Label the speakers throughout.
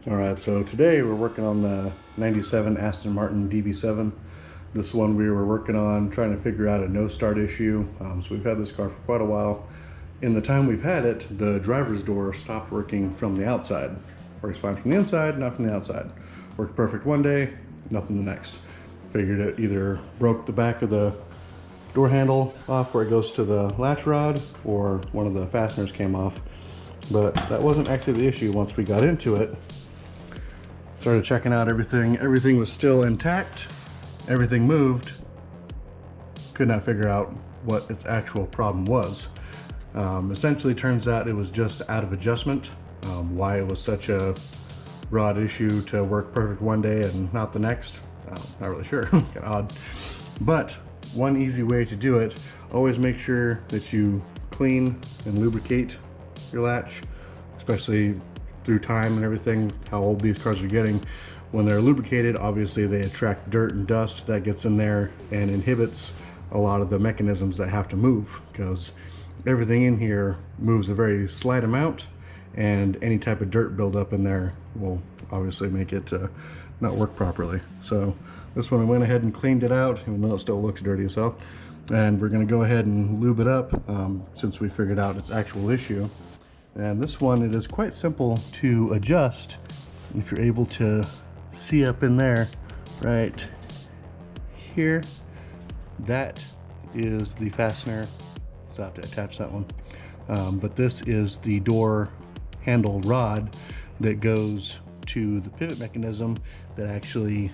Speaker 1: Alright, so today we're working on the 97 Aston Martin DB7. This one we were working on trying to figure out a no start issue. So we've had this car for quite a while. In the time we've had it, the driver's door stopped working from the outside. Works fine from the inside, not from the outside. Worked perfect one day, nothing the next. Figured it either broke the back of the door handle off where it goes to the latch rod, or one of the fasteners came off. But that wasn't actually the issue. Once we got into it, started checking out everything was still intact, everything moved. Could not figure out what its actual problem was. Essentially turns out it was just out of adjustment. Why it was such a broad issue to work perfect one day and not the next, not really sure. Kind of odd. But one easy way to do it, always make sure that you clean and lubricate your latch, especially through time and everything, how old these cars are getting. When they're lubricated, obviously they attract dirt and dust that gets in there and inhibits a lot of the mechanisms that have to move, because everything in here moves a very slight amount, and any type of dirt buildup in there will obviously make it not work properly. So this one I went ahead and cleaned it out, even though it still looks dirty as hell. And we're going to go ahead and lube it up since we figured out its actual issue. And this one, it is quite simple to adjust. If you're able to see up in there, right here, that is the fastener. So I have to attach that one. But this is the door handle rod that goes to the pivot mechanism that actually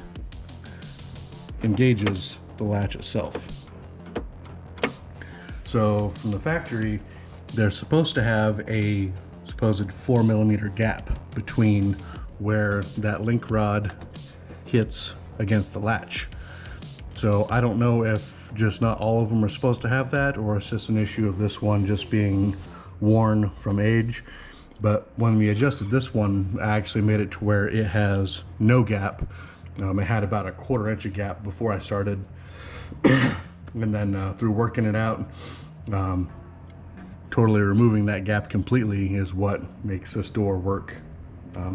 Speaker 1: engages the latch itself. So from the factory, they're supposed to have a supposed 4mm gap between where that link rod hits against the latch. So I don't know if just not all of them are supposed to have that, or it's just an issue of this one just being worn from age. But when we adjusted this one, I actually made it to where it has no gap. It had about a 1/4 inch of gap before I started. And then through working it out, totally removing that gap completely is what makes this door work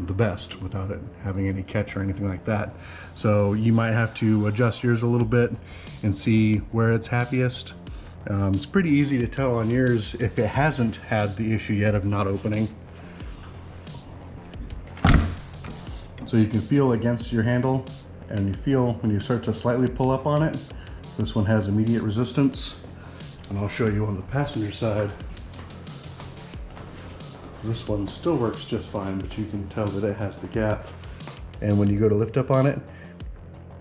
Speaker 1: the best without it having any catch or anything like that. So you might have to adjust yours a little bit and see where it's happiest. It's pretty easy to tell on yours if it hasn't had the issue yet of not opening. So you can feel against your handle, and you feel when you start to slightly pull up on it, this one has immediate resistance. And I'll show you on the passenger side. This one still works just fine, but you can tell that it has the gap. And when you go to lift up on it,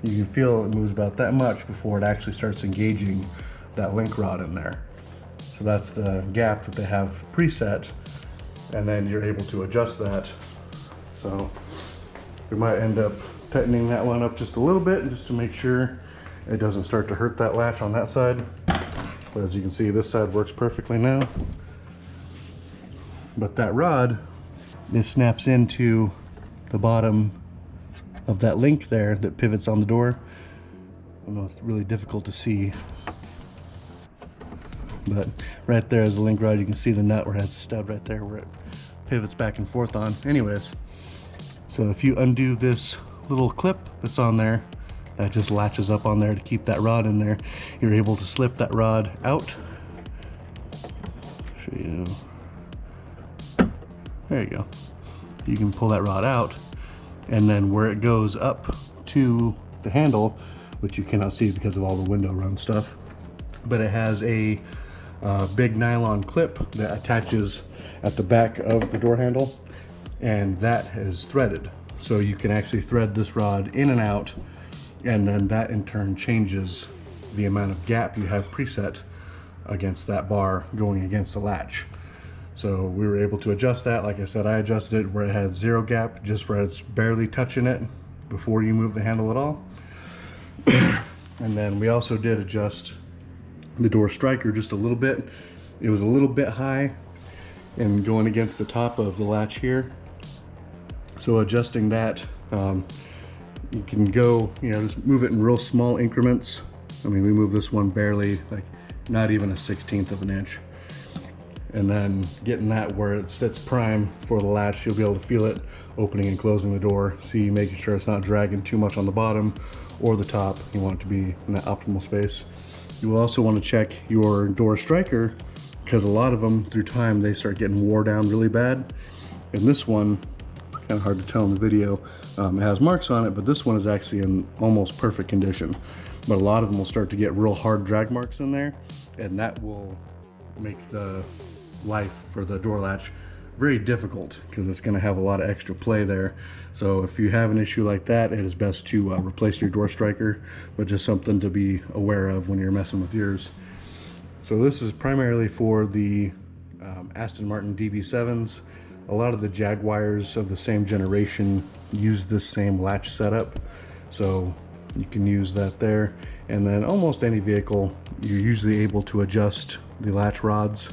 Speaker 1: you can feel it moves about that much before it actually starts engaging that link rod in there. So that's the gap that they have preset, and then you're able to adjust that. So we might end up tightening that one up just a little bit just to make sure it doesn't start to hurt that latch on that side. But as you can see, this side works perfectly now. But that rod, this snaps into the bottom of that link there that pivots on the door. I know it's really difficult to see, but right there is the link rod. You can see the nut where it has a stud right there where it pivots back and forth on. Anyways, so if you undo this little clip that's on there, that just latches up on there to keep that rod in there. You're able to slip that rod out. Show you. There you go. You can pull that rod out, and then where it goes up to the handle, which you cannot see because of all the window run stuff, but it has a big nylon clip that attaches at the back of the door handle, and that is threaded. So you can actually thread this rod in and out, and then that in turn changes the amount of gap you have preset against that bar going against the latch. So we were able to adjust that. Like I said, I adjusted it where it had zero gap, just where it's barely touching it before you move the handle at all. And then we also did adjust the door striker just a little bit. It was a little bit high and going against the top of the latch here. So adjusting that, you can go, just move it in real small increments. I mean, we moved this one barely, like not even a 1/16 of an inch. and then getting that where it sits prime for the latch. You'll be able to feel it opening and closing the door. See, making sure it's not dragging too much on the bottom or the top. You want it to be in that optimal space. You will also want to check your door striker, because a lot of them through time they start getting wore down really bad. And this one, kind of hard to tell in the video, it has marks on it, but this one is actually in almost perfect condition. But a lot of them will start to get real hard drag marks in there, and that will make the life for the door latch very difficult, because it's going to have a lot of extra play there. So if you have an issue like that, it is best to replace your door striker, but just something to be aware of when you're messing with yours. So this is primarily for the Aston Martin DB7s. A lot of the Jaguars of the same generation use this same latch setup, so you can use that there. And then almost any vehicle, you're usually able to adjust the latch rods.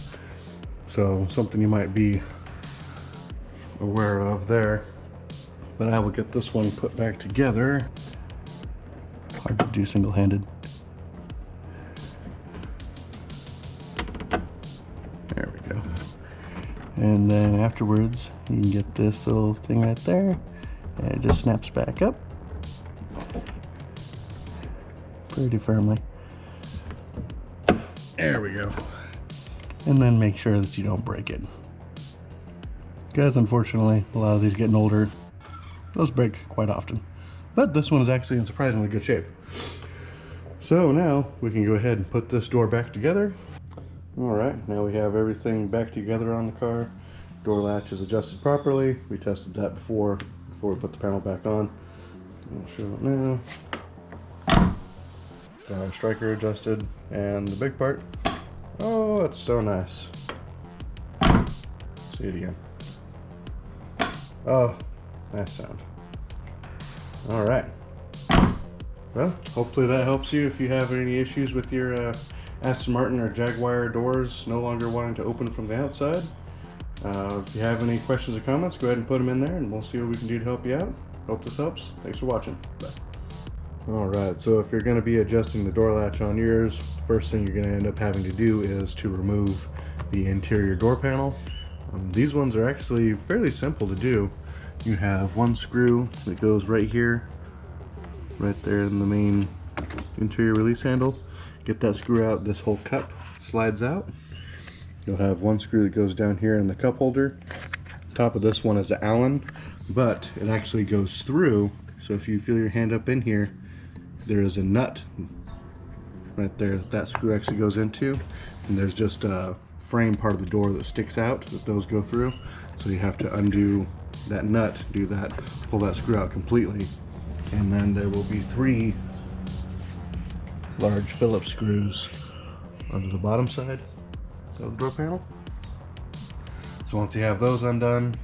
Speaker 1: So something you might be aware of there. But I will get this one put back together. Hard to do single-handed. There we go. And then afterwards, you can get this little thing right there, and it just snaps back up pretty firmly. There we go. And then make sure that you don't break it, because unfortunately a lot of these getting older, those break quite often. But this one is actually in surprisingly good shape. So now we can go ahead and put this door back together. Alright, now we have everything back together on the car. Door latch is adjusted properly. We tested that before we put the panel back on. I'll show it now. Got our striker adjusted, and the big part. Oh, it's so nice. See it again. Oh, nice sound. Alright. Well, hopefully that helps you if you have any issues with your Aston Martin or Jaguar doors no longer wanting to open from the outside. If you have any questions or comments, go ahead and put them in there, and we'll see what we can do to help you out. Hope this helps. Thanks for watching. Bye. Alright, so if you're going to be adjusting the door latch on yours, the first thing you're going to end up having to do is to remove the interior door panel. These ones are actually fairly simple to do. You have one screw that goes right here, right there in the main interior release handle. Get that screw out, this whole cup slides out. You'll have one screw that goes down here in the cup holder. Top of this one is an Allen, but it actually goes through. So if you feel your hand up in here, there is a nut right there that screw actually goes into, and there's just a frame part of the door that sticks out that those go through. So you have to undo that nut, do that, pull that screw out completely, and then there will be 3 large Phillips screws on the bottom side of the door panel. So once you have those undone,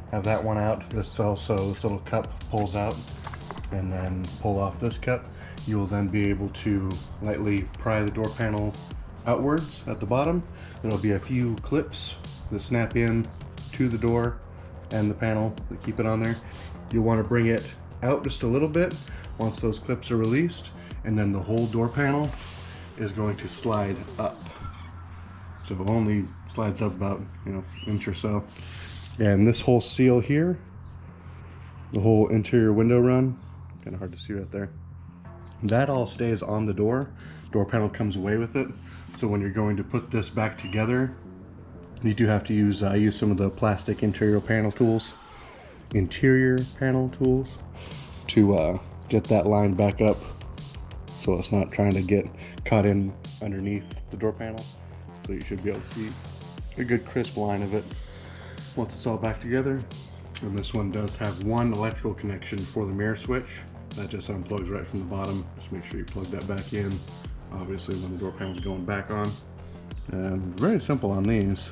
Speaker 1: have that one out, this little cup pulls out, and then pull off this cup. You will then be able to lightly pry the door panel outwards at the bottom. There'll be a few clips that snap in to the door and the panel that keep it on there. You'll want to bring it out just a little bit once those clips are released, and then the whole door panel is going to slide up. So it only slides up about, an inch or so. And this whole seal here, the whole interior window run, kind of hard to see right there, that all stays on the door. Door panel comes away with it. So when you're going to put this back together, you do have to use some of the plastic interior panel tools to get that line back up, so it's not trying to get caught in underneath the door panel. So you should be able to see a good crisp line of it once it's all back together. And this one does have one electrical connection for the mirror switch. That just unplugs right from the bottom. Just make sure you plug that back in, obviously when the door panel is going back on. And very simple on these.